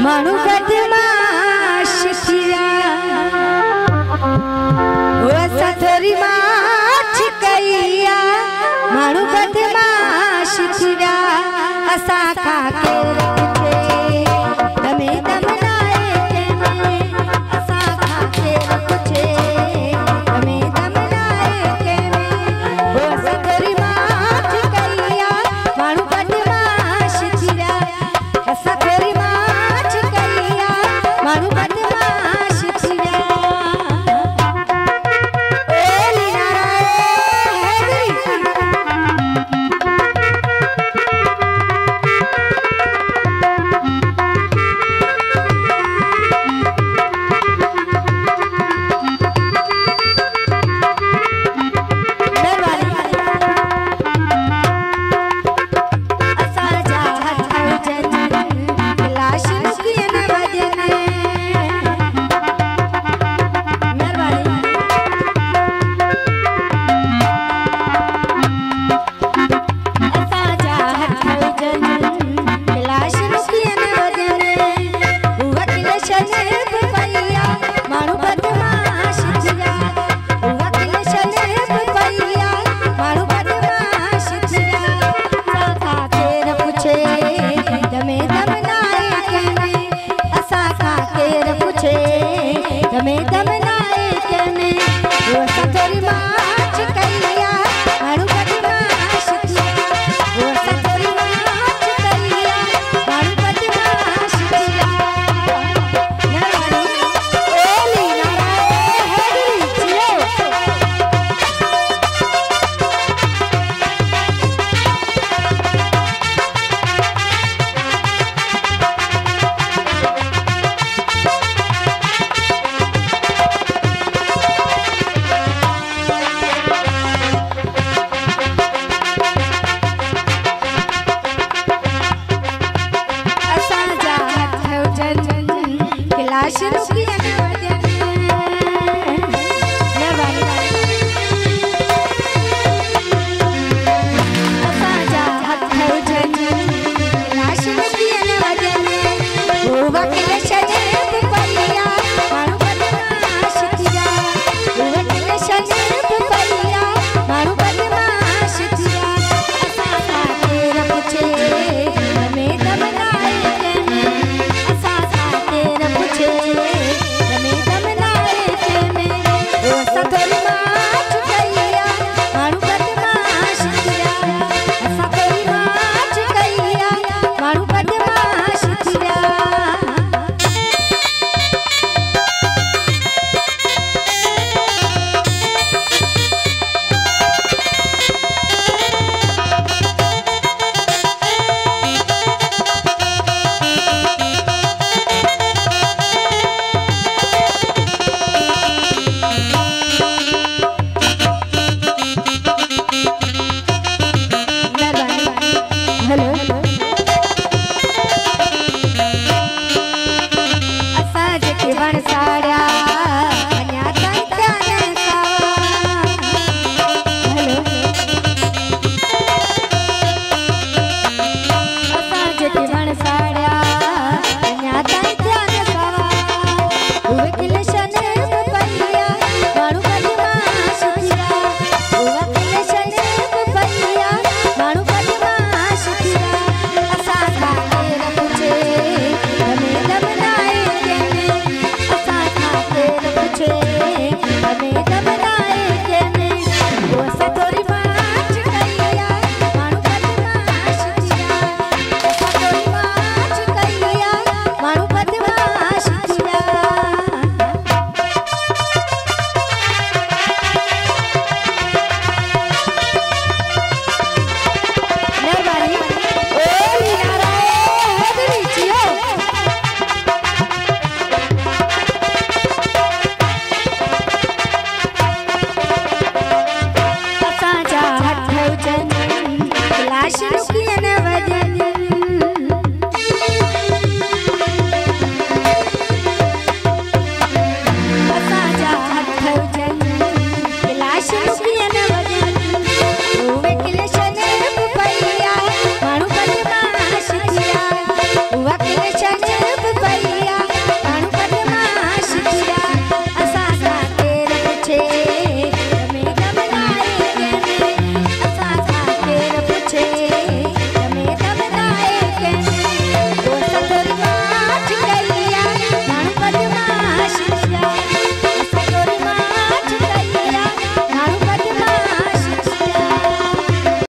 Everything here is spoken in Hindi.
मानू बदमाश थिया वसा थोरी माछ कईया मानू बदमाश थिया असा खा के रखते तमे दम नाए के में असा खा के रखते तमे दम नाए के में वसा थोरी माछ कईया मानू बदमाश थिया असा थोरी माछ कईया मानू बदमाश थिया ओली नारायण तमे दम नाए के में वसा थोरी माछ कईया मानू बदमाश थिया वसा थोरी माछ कईया मानू बदमाश थिया नारायण ओली नारायण हरी जियो हेलो